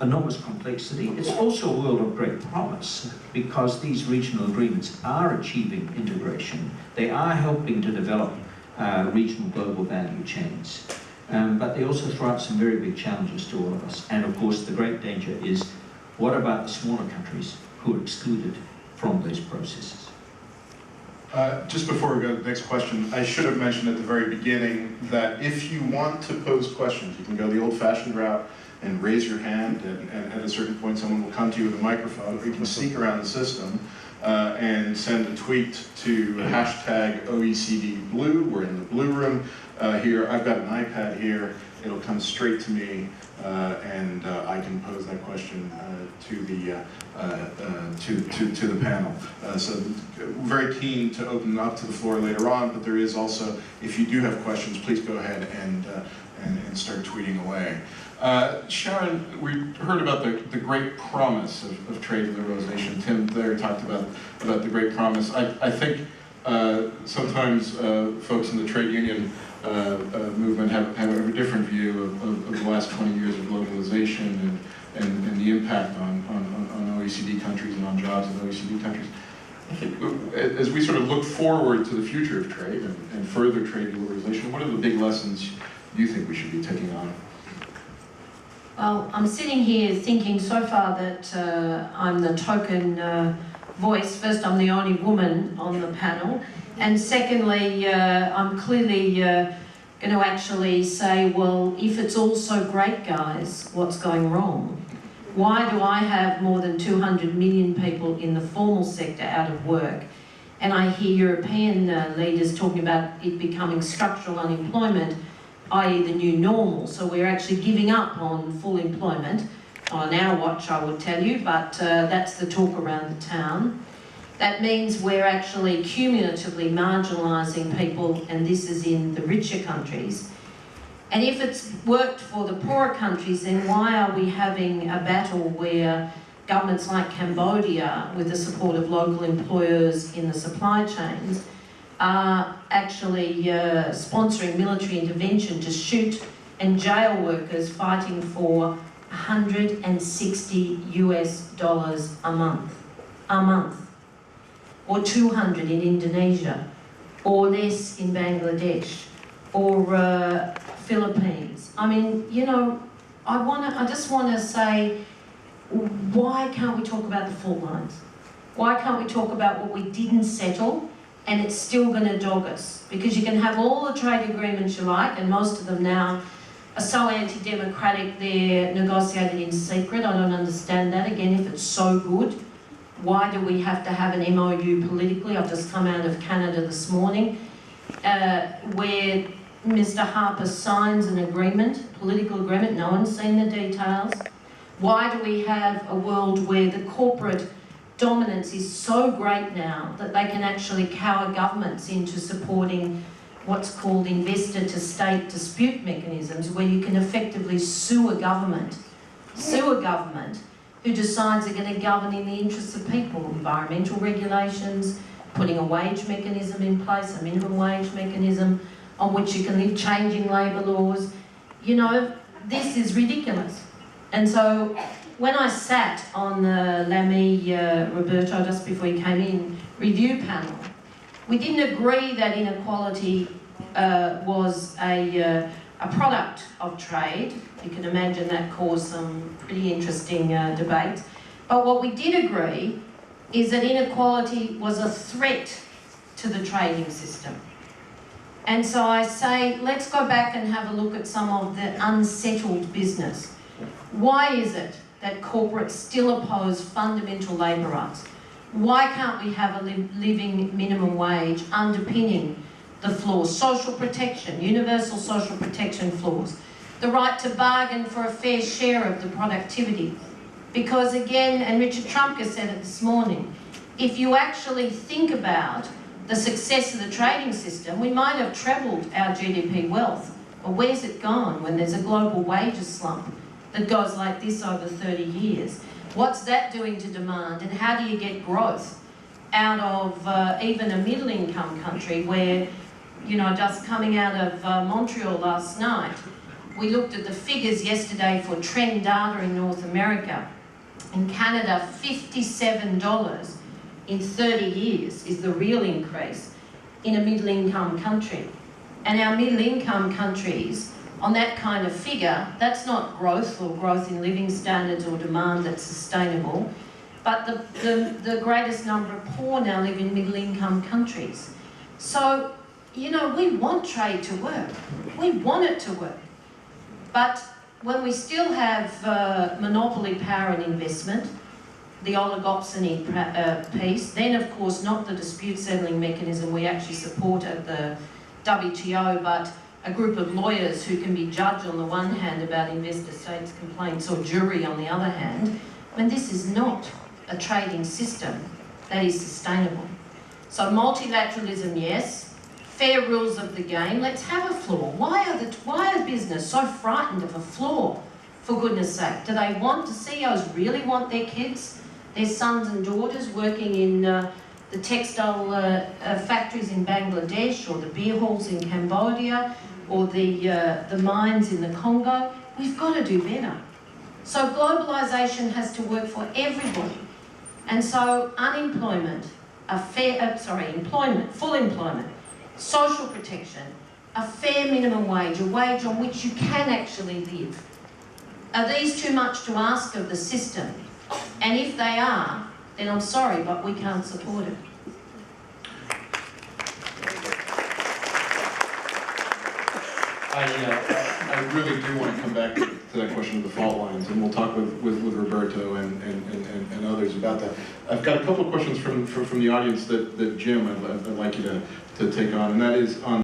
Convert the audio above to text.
enormous complexity. It's also a world of great promise, because these regional agreements are achieving integration. They are helping to develop regional global value chains. But they also throw up some very big challenges to all of us. And of course, the great danger is, what about the smaller countries who are excluded from those processes? Just before we go to the next question, I should have mentioned at the very beginning that if you want to pose questions, you can go the old-fashioned route and raise your hand, and at a certain point someone will come to you with a microphone, or you can sneak around the system and send a tweet to hashtag #OECDblue. We're in the blue room here. I've got an iPad here. It'll come straight to me, and I can pose that question to the panel. So very keen to open up to the floor later on, but there is also, if you do have questions, please go ahead and start tweeting away. Sharan, we heard about the great promise of trade liberalization. Tim there talked about the great promise. I think sometimes folks in the trade union movement have a different view of the last 20 years of globalization and the impact on OECD countries and on jobs in OECD countries. I think as we sort of look forward to the future of trade and further trade liberalization, what are the big lessons you think we should be taking on? Well, I'm sitting here thinking so far that I'm the token voice. First, I'm the only woman on the panel. And secondly, I'm clearly going to actually say, well, if it's all so great, guys, what's going wrong? Why do I have more than 200 million people in the formal sector out of work? And I hear European leaders talking about it becoming structural unemployment, i.e. the new normal. So we're actually giving up on full employment, on our watch I would tell you, but that's the talk around the town. That means we're actually cumulatively marginalising people, and this is in the richer countries. And if it's worked for the poorer countries, then why are we having a battle where governments like Cambodia, with the support of local employers in the supply chains, are actually sponsoring military intervention to shoot and jail workers fighting for $160 US a month, or 200 in Indonesia, or less in Bangladesh, or Philippines. I mean, you know, I just want to say, why can't we talk about the fault lines? Why can't we talk about what we didn't settle and it's still going to dog us? Because you can have all the trade agreements you like, and most of them now are so anti-democratic they're negotiated in secret. I don't understand that. Again, if it's so good, why do we have to have an MOU politically? I've just come out of Canada this morning where Mr. Harper signs an agreement, political agreement, no one's seen the details. Why do we have a world where the corporate dominance is so great now that they can actually cower governments into supporting what's called investor-to-state dispute mechanisms, where you can effectively sue a government who decides they're going to govern in the interests of people, environmental regulations, putting a wage mechanism in place, a minimum wage mechanism on which you can live, changing labour laws. You know, this is ridiculous. And so when I sat on the Lamy, Roberto, just before you came in, review panel, we didn't agree that inequality was a product of trade. You can imagine that caused some pretty interesting debate. But what we did agree is that inequality was a threat to the trading system. And so I say, let's go back and have a look at some of the unsettled business. Why is it that corporates still oppose fundamental labour rights? Why can't we have a living minimum wage underpinning the floors? Social protection, universal social protection floors. The right to bargain for a fair share of the productivity. Because again, and Richard Trumka said it this morning, if you actually think about the success of the trading system, we might have trebled our GDP wealth. But where's it gone when there's a global wages slump that goes like this over 30 years? What's that doing to demand, and how do you get growth out of even a middle-income country where, you know, just coming out of Montreal last night, we looked at the figures yesterday for trend data in North America. In Canada, $57 in 30 years is the real increase in a middle-income country. And our middle-income countries, on that kind of figure, that's not growth or growth in living standards or demand that's sustainable, but the greatest number of poor now live in middle-income countries. So, you know, we want trade to work. We want it to work. But when we still have monopoly power and investment, the oligopsony piece, then of course not the dispute settling mechanism we actually support at the WTO, but a group of lawyers who can be judge on the one hand about investor states complaints or jury on the other hand, when this is not a trading system that is sustainable. So multilateralism, yes. Fair rules of the game. Let's have a floor. Why are business so frightened of a floor? For goodness sake, do they want, do CEOs really want their kids, their sons and daughters working in the textile factories in Bangladesh, or the beer halls in Cambodia, or the mines in the Congo? We've got to do better. So globalisation has to work for everybody. And so unemployment, employment, full employment, social protection, a fair minimum wage, a wage on which you can actually live. Are these too much to ask of the system? And if they are, then I'm sorry, but we can't support it. I really do want to come back to that question of the fault lines, and we'll talk with Roberto and others about that. I've got a couple of questions from the audience that Jim, I'd like you to take on, and that is on